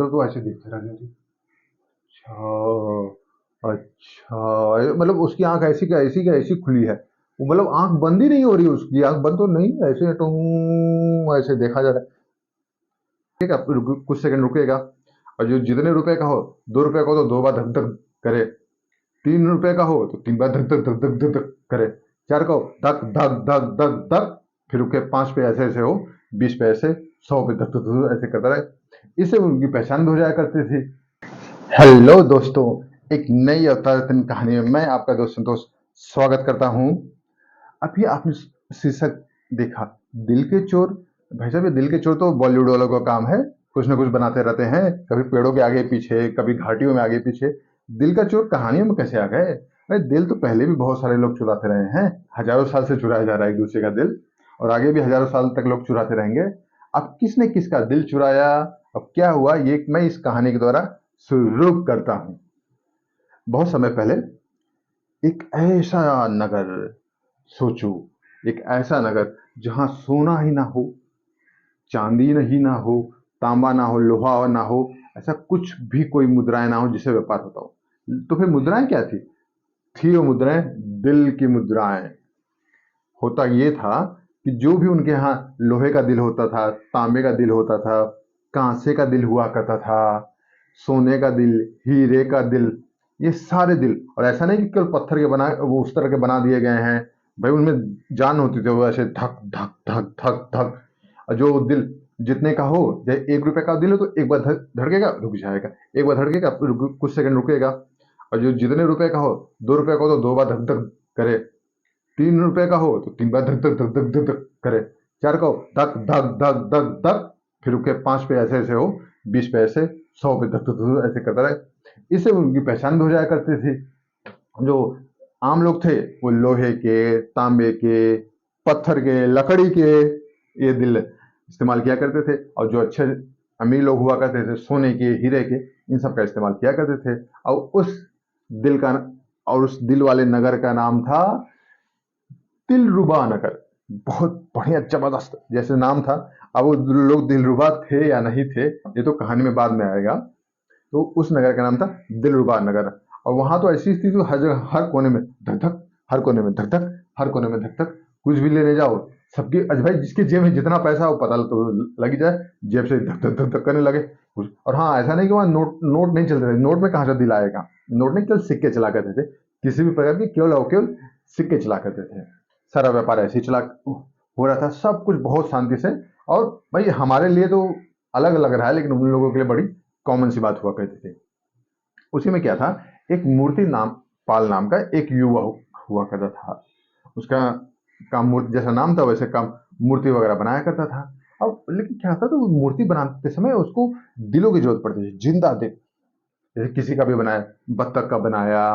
तरफ तो ऐसे देखते रह गए थे। अच्छा, अच्छा, मतलब उसकी आंख ऐसी खुली है। वो मतलब आंख बंद ही नहीं हो रही, उसकी आंख बंद तो नहीं, ऐसे ऐसे देखा जा रहा है। ठीक है, कुछ सेकंड रुकेगा। और जो जितने रुपए का हो, 2 रुपए का हो तो 2 बार धक धक करे, 3 रुपए का हो तो 3 बार धक धक धक धक धक धक करे, 4 का हो धक धक धक धक धक, फिर रुके 5 पे ऐसे ऐसे हो, 20 पे ऐसे, 100 पे धक धक धक ऐसे करता रहे। इससे उनकी पहचान भी हो जाया करती थी। हेलो दोस्तों, एक नई अवतार कहानी में मैं आपका दोस्त संतोष स्वागत करता हूँ। अभी आपने शीर्षक देखा, दिल के चोर। भाई साहब, ये दिल के चोर तो बॉलीवुड वालों का काम है, कुछ ना कुछ बनाते रहते हैं, कभी पेड़ों के आगे पीछे, कभी घाटियों में आगे पीछे। दिल का चोर कहानियों में कैसे आ गए? भाई, दिल तो पहले भी बहुत सारे लोग चुराते रहे हैं, हजारों साल से चुराया जा रहा है एक दूसरे का दिल, और आगे भी हजारों साल तक लोग चुराते रहेंगे। अब किसने किसका दिल चुराया, अब क्या हुआ, ये मैं इस कहानी के द्वारा शुरू करता हूँ। बहुत समय पहले एक ऐसा नगर, सोचो, एक ऐसा नगर जहां सोना ही ना हो, चांदी ही ना हो, तांबा ना हो, लोहा ना हो, ऐसा कुछ भी कोई मुद्राएं ना हो जिससे व्यापार होता हो। तो फिर मुद्राएं क्या थी वो मुद्राएं, दिल की मुद्राएं। होता ये था कि जो भी उनके यहाँ लोहे का दिल होता था, तांबे का दिल होता था, कांसे का दिल हुआ करता था, सोने का दिल, हीरे का दिल, ये सारे दिल। और ऐसा नहीं कि केवल पत्थर के बना, वो उस तरह के बना दिए गए हैं, भाई उनमें जान होती थी, वो ऐसे धक धक धक धक धक। और जो दिल जितने का हो, जैसे 1 रुपए का दिल हो तो एक बार धड़केगा, रुक जाएगा, एक बार धड़केगा, कुछ सेकंड रुकेगा। और जो जितने रुपए का हो, 2 रुपए का हो तो 2 बार धक धक करे, 3 रुपए का हो तो 3 बार धक धक धक धक धक धक करे, 4 का हो धक धक धक धक धक, फिर रुके 5 पे ऐसे ऐसे हो, 20 पे ऐसे, 100 पे धक धक धक ऐसे करता रहे। इससे उनकी पहचान भी हो जाया करती थी। जो आम लोग थे वो लोहे के, तांबे के, पत्थर के, लकड़ी के ये दिल इस्तेमाल किया करते थे। और जो अच्छे अमीर लोग हुआ करते थे, सोने के, हीरे के, इन सब का इस्तेमाल किया करते थे। और दिल का और उस दिल वाले नगर का नाम था दिलरुबा नगर। बहुत बढ़िया, जबरदस्त जैसे नाम था। अब वो लोग दिलरुबा थे या नहीं थे, ये तो कहानी में बाद में आएगा। तो उस नगर का नाम था दिलरुबा नगर। और वहां तो ऐसी स्थिति तो हर जगह, हर कोने में धक धक, हर कोने में धक धक, हर कोने में धक धक, कुछ भी लेने जाओ, सबकी अज भाई जिसके जेब में जितना पैसा हो पता तो लग जाए, जेब से धक धक धक धक करने लगे। और हाँ, ऐसा नहीं कि वहां नोट नोट नहीं चलते थे, नोट में कहां से दिल आएगा, नोट नहीं, केवल सिक्के चला करते थे, किसी भी प्रकार की केवल और केवल सिक्के चला करते थे। सारा व्यापार ऐसे ही चला हो रहा था, सब कुछ बहुत शांति से। और भाई हमारे लिए तो अलग लग रहा है, लेकिन उन लोगों के लिए बड़ी कॉमन सी बात हुआ करती थी। उसी में क्या था, एक मूर्ति नाम, पाल नाम का एक युवा हुआ करता था। उसका काम मूर्ति जैसा नाम था वैसे काम मूर्ति वगैरह बनाया करता था। अब लेकिन क्या था, तो मूर्ति बनाते समय उसको दिलों की जरूरत पड़ती थी, जिंदा दिल। जैसे किसी का भी बनाया, बत्तख का बनाया,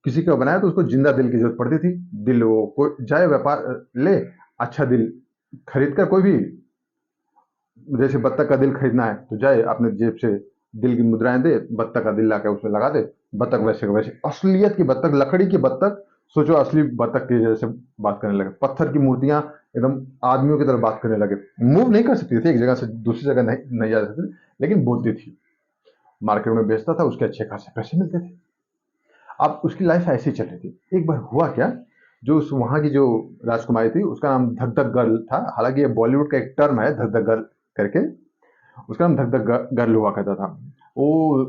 किसी का बनाया, तो उसको जिंदा दिल की जरूरत पड़ती थी। दिल वो कोई जाए व्यापार ले, अच्छा दिल खरीद कर, कोई भी, जैसे बत्तख का दिल खरीदना है तो जाए अपने जेब से दिल की मुद्राएं दे, बत्तख का दिल लाके उसमें लगा दे, बत्तख वैसे का वैसे, असलियत की बत्तख, लकड़ी की बत्तख, सोचो असली बत्तख की जैसे बात करने लगे। पत्थर की मूर्तियां एकदम आदमियों की तरह बात करने लगे, मूव नहीं कर सकती थी, एक जगह से दूसरी जगह नहीं जा सकती, लेकिन बोलती थी। मार्केट में बेचता था, उसके अच्छे खासे पैसे मिलते थे। अब उसकी लाइफ ऐसे ही चल रही थी। एक बार हुआ क्या, जो उस वहां की जो राजकुमारी थी, उसका नाम धक धक गर्ल था। हालांकि ये बॉलीवुड का एक टर्म है, धक धक गर्ल करके। उसका नाम धक धक गर्ल हुआ करता था। वो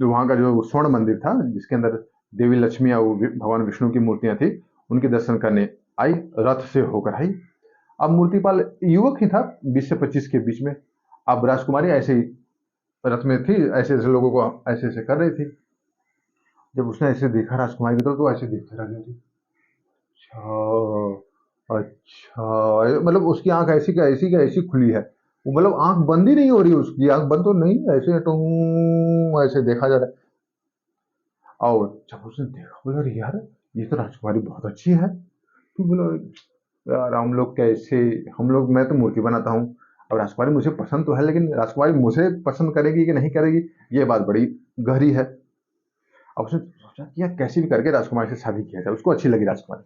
जो वहाँ का जो स्वर्ण मंदिर था, जिसके अंदर देवी लक्ष्मी और भगवान विष्णु की मूर्तियां थी, उनके दर्शन करने आई, रथ से होकर आई। अब मूर्तिपाल युवक ही था, 20 से 25 के बीच में। अब राजकुमारी ऐसे ही रथ में थी, ऐसे ऐसे लोगों को ऐसे ऐसे कर रही थी। जब उसने ऐसे देखा राजकुमारी की तरफ, तो ऐसे देखते रह गई थी। अच्छा, अच्छा, मतलब उसकी आंख ऐसी खुली है। वो मतलब आंख बंद ही नहीं हो रही, उसकी आंख बंद तो नहीं, ऐसे ऐसे देखा जा रहा है। और जब उसने देखा, बोला अरे यार, ये तो राजकुमारी बहुत अच्छी है। तो बोला यार, हम लोग कैसे, हम लोग, मैं तो मूर्ति बनाता हूँ, अब राजकुमारी मुझे पसंद तो है, लेकिन राजकुमारी मुझे पसंद करेगी कि नहीं करेगी, ये बात बड़ी गहरी है। अब उसने सोचा कि यार कैसे भी करके राजकुमारी से शादी किया जाए, उसको अच्छी लगी राजकुमारी।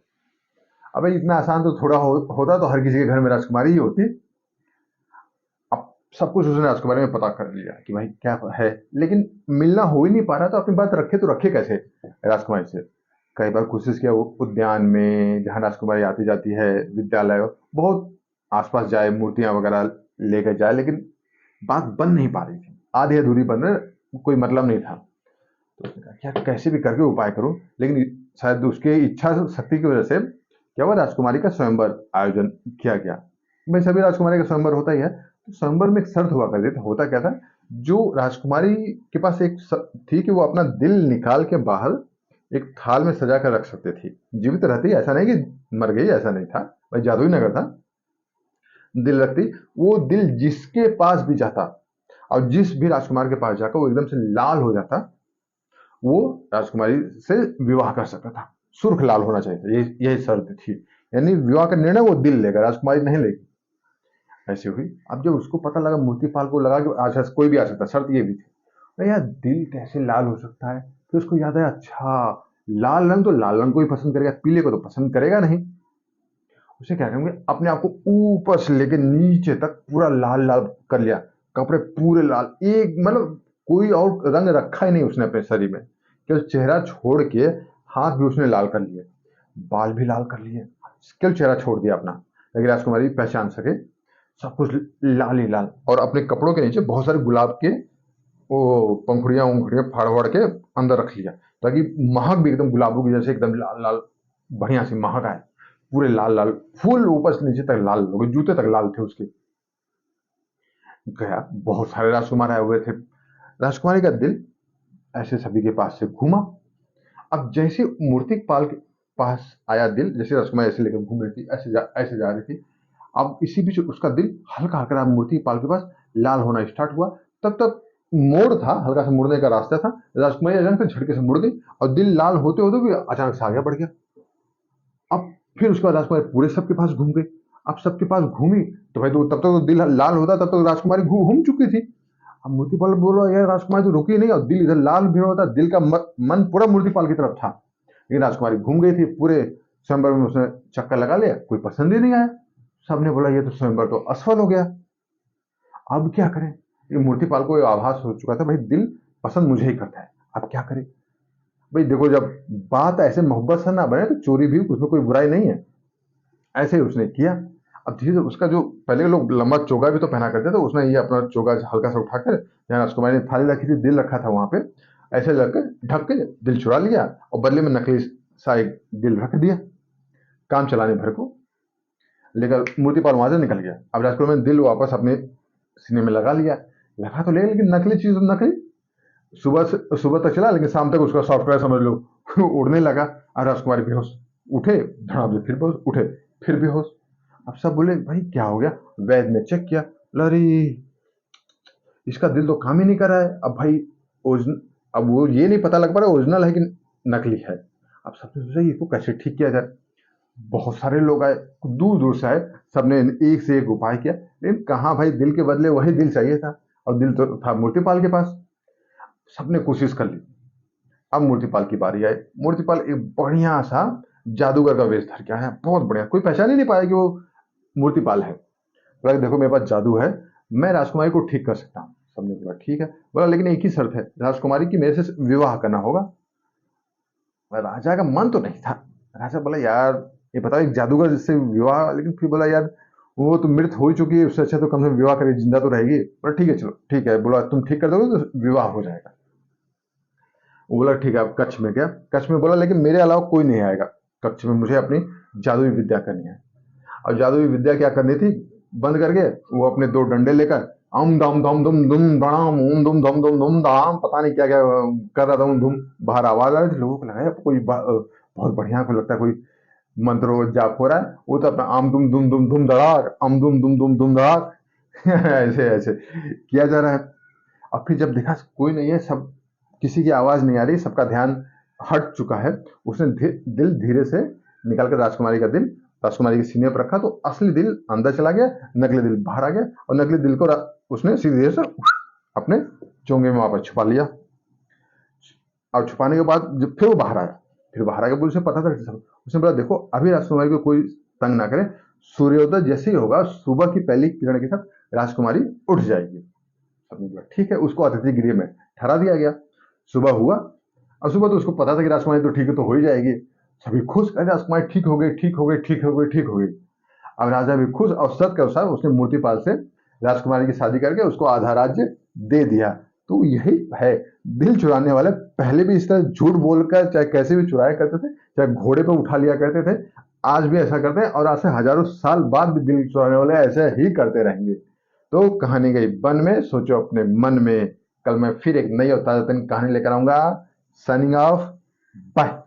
अबे इतना आसान तो थोड़ा होता तो हर किसी के घर में राजकुमारी ही होती। अब सब कुछ उसने राजकुमारी में पता कर लिया कि भाई क्या है, लेकिन मिलना हो ही नहीं पा रहा, तो अपनी बात रखे तो रखे कैसे राजकुमारी से। कई बार कोशिश किया वो उद्यान में जहाँ राजकुमारी आती जाती है, विद्यालय, बहुत आसपास जाए, मूर्तियां वगैरह लेकर जाए, लेकिन बात बन नहीं पा रही थी, आधी अधूरी बन रही, कोई मतलब नहीं था। तो उसने कहा क्या कैसे भी करके उपाय करूं, लेकिन शायद उसके इच्छा शक्ति की वजह से क्या हुआ, राजकुमारी का स्वयंवर आयोजन किया गया। भाई सभी राजकुमारी का स्वयंवर होता ही है, तो स्वयंवर में एक शर्त हुआ करती थी। होता क्या था, जो राजकुमारी के पास एक थी कि वो अपना दिल निकाल के बाहर एक थाल में सजा कर रख सकते थी, जीवित रहती, ऐसा नहीं कि मर गई, ऐसा नहीं था, भाई जादुई नगर था। दिल रखती, वो दिल जिसके पास भी जाता और जिस भी राजकुमार के पास जाकर वो एकदम से लाल हो जाता, वो राजकुमारी से विवाह कर सकता था। सुर्ख लाल होना चाहिए था, यही शर्त थी। यानी विवाह का निर्णय वो दिल लेगा, राजकुमारी नहीं लेगी। ऐसी हुई। अब जब उसको पता लगा, मूर्तिपाल को लगा कि अच्छा कोई भी आ सकता, शर्त ये भी थी, अरे यार दिल कैसे लाल हो सकता है। फिर उसको याद आया, अच्छा लाल रंग तो लाल रंग को ही पसंद करेगा, पीले को तो पसंद करेगा नहीं। उसे क्या करेंगे, अपने आप को ऊपर से लेके नीचे तक पूरा लाल लाल कर लिया, कपड़े पूरे लाल, एक मतलब कोई और रंग रखा ही नहीं उसने अपने शरीर में, केवल चेहरा छोड़ के हाथ भी उसने लाल कर लिए, बाल भी लाल कर लिए, केवल चेहरा छोड़ दिया अपना, लेकिन राजकुमारी पहचान सके सब कुछ लाल ही लाल। और अपने कपड़ों के नीचे बहुत सारे गुलाब के वो पंखुड़ियां उंखुड़ियां फाड़ फाड़ के अंदर रख लिया, ताकि महक भी एकदम गुलाबों की जैसे एकदम लाल लाल बढ़िया सी महक आए। पूरे लाल लाल, फुल ऊपर से नीचे तक लाल, लोग जूते तक लाल थे उसके। गया, बहुत सारे राजकुमार आए हुए थे। राजकुमारी का दिल ऐसे सभी के पास से घूमा। अब जैसे मूर्तिपाल के पास आया दिल, जैसे राजकुमारी ऐसे लेकर घूम रही थी, ऐसे जा रही थी, अब इसी बीच उसका दिल हल्का हल्का मूर्तिपाल के पास लाल होना स्टार्ट हुआ। तब तक मोड़ था, हल्का सा मुड़ने का रास्ता था, राजकुमारी अचानक से झटके से मुड़ गई और दिल लाल होते होते भी अचानक से आगे बढ़ गया। अब फिर उसके बाद राजकुमारी पूरे सबके पास घूम गई। अब सबके पास घूमी तो भाई, तो तब तक तो दिल लाल होता, तब तक राजकुमारी घूम चुकी थी। अब मूर्तिपाल बोल रहा यार, राजकुमारी तो रुकी नहीं और दिल इधर लाल भी होता, दिल का मन पूरा मूर्तिपाल की तरफ था, लेकिन राजकुमारी घूम गई थी पूरे स्वयंवर में, उसने चक्कर लगा लिया, कोई पसंद ही नहीं आया। सबने बोला ये तो स्वयंवर तो असफल हो गया, अब क्या करें। ये मूर्तिपाल को आभास हो चुका था, भाई दिल पसंद मुझे ही करता है, अब क्या करें। भाई देखो, जब बात ऐसे मोहब्बत से ना बने तो चोरी भी उसमें कोई बुराई नहीं है। ऐसे ही उसने किया। अब धीरे धीरे उसका जो पहले लोग लंबा चोगा भी तो पहना करते थे, उसने ये अपना चोगा हल्का सा उठाकर, जहाँ राजकुमारी ने थाली रखी थी, दिल रखा था वहां पे, ऐसे लगकर ढक के दिल चुरा लिया और बदले में नकली सा एक दिल रख दिया, काम चलाने भर को लेकर मूर्तिपाल वहां से निकल गया। अब राजकुमारी ने दिल वापस अपने सीने में लगा लिया, लगा तो ले, लेकिन नकली चीज तो नकली। सुबह तक चला, लेकिन शाम तक उसका सॉफ्टवेयर समझ लो उड़ने लगा। और राजकुमारी बेहोश, उठे धड़ाम से, फिर बेहोश उठे, फिर बेहोश। अब सब बोले भाई क्या हो गया। वैद्य ने चेक किया, बोला, अरे इसका दिल तो काम ही नहीं कर रहा है। अब भाई अब वो ये नहीं पता लग पा रहा ओरिजिनल है कि नकली है। अब सबने सोचा इसको कैसे ठीक किया जाए। बहुत सारे लोग आए, दूर दूर से आए, सबने एक से एक उपाय किया, लेकिन कहाँ भाई, दिल के बदले वही दिल चाहिए था, और दिल तो था मूर्तिपाल के पास। सबने कोशिश कर ली। अब मूर्तिपाल की बारी आई। मूर्तिपाल एक बढ़िया सा जादूगर का वेश धर के आया, बहुत बढ़िया, कोई पहचान ही नहीं पाया कि वो मूर्तिपाल है। बोला देखो मेरे पास जादू है, मैं राजकुमारी को ठीक कर सकता हूँ। सबने बोला ठीक है। बोला लेकिन एक ही शर्त है, राजकुमारी की मेरे से विवाह करना होगा। राजा का मन तो नहीं था। राजा बोला यार ये बताओ, एक जादूगर जिससे विवाह, लेकिन फिर बोला यार वो तो मृत हो ही चुकी है, उससे अच्छा तो कम से कम विवाह करे, जिंदा तो रहेगी। बोला ठीक है चलो ठीक है, बोला तुम ठीक कर दोगे तो विवाह हो जाएगा। वो बोला ठीक है। अब कच्छ में गया, कच्छ में बोला लेकिन मेरे अलावा कोई नहीं आएगा कच्छ में, मुझे अपनी जादुई विद्या करनी है। और जादुई विद्या क्या करनी थी, बंद करके वो अपने दो डंडे लेकर अम दम दम दुम दुम दड़ाम ओम दुम दम दुम दुम दाम, पता नहीं क्या क्या कर रहा था, धुम बाहर आवाज आ रही थी। लोगों को लगा कोई बहुत बढ़िया, को लगता है कोई मंत्र जाप हो रहा है। वो तो अपना आम दुम दुम दुम दुम धड़ाक, अम दुम दुम दुम दुम धड़ाक ऐसे ऐसे किया जा रहा है। और फिर जब देखा कोई नहीं है, सब किसी की आवाज नहीं आ रही, सबका ध्यान हट चुका है, उसने दिल धीरे से निकाल कर राजकुमारी का दिल राजकुमारी के सीने पर रखा, तो असली दिल अंदर चला गया, नकली दिल बाहर आ गया, और नकली दिल को उसने सीधे से अपने चोंगे में वापस छुपा लिया। और छुपाने के बाद जब फिर वो बाहर आया, फिर बाहर आके उसे पता था सब। उसने बोला देखो अभी राजकुमारी को कोई तंग ना करे, सूर्योदय जैसे ही होगा, सुबह की पहली किरण के साथ राजकुमारी उठ जाएगी। सबने बोला ठीक है, उसको अतिथि गृह में ठहरा दिया गया। सुबह हुआ, अब सुबह तो उसको पता था कि राजकुमारी तो ठीक है, तो हो ही जाएगी। सभी खुश, अरे राजकुमारी ठीक हो गई, ठीक हो गई, ठीक हो गई, ठीक हो गई। अब राजा भी खुश, और शर्त के अनुसार उसने मूर्तिपाल से राजकुमारी की शादी करके उसको आधा राज्य दे दिया। तो यही है, दिल चुराने वाले पहले भी इस तरह झूठ बोलकर चाहे कैसे भी चुराया करते थे, चाहे घोड़े पर उठा लिया करते थे, आज भी ऐसा करते हैं, और आज से हजारों साल बाद भी दिल चुराने वाले ऐसे ही करते रहेंगे। तो कहानी गई वन में, सोचो अपने मन में। कल मैं फिर एक नई और ताजा तरीन कहानी लेकर आऊंगा। Signing off, bye.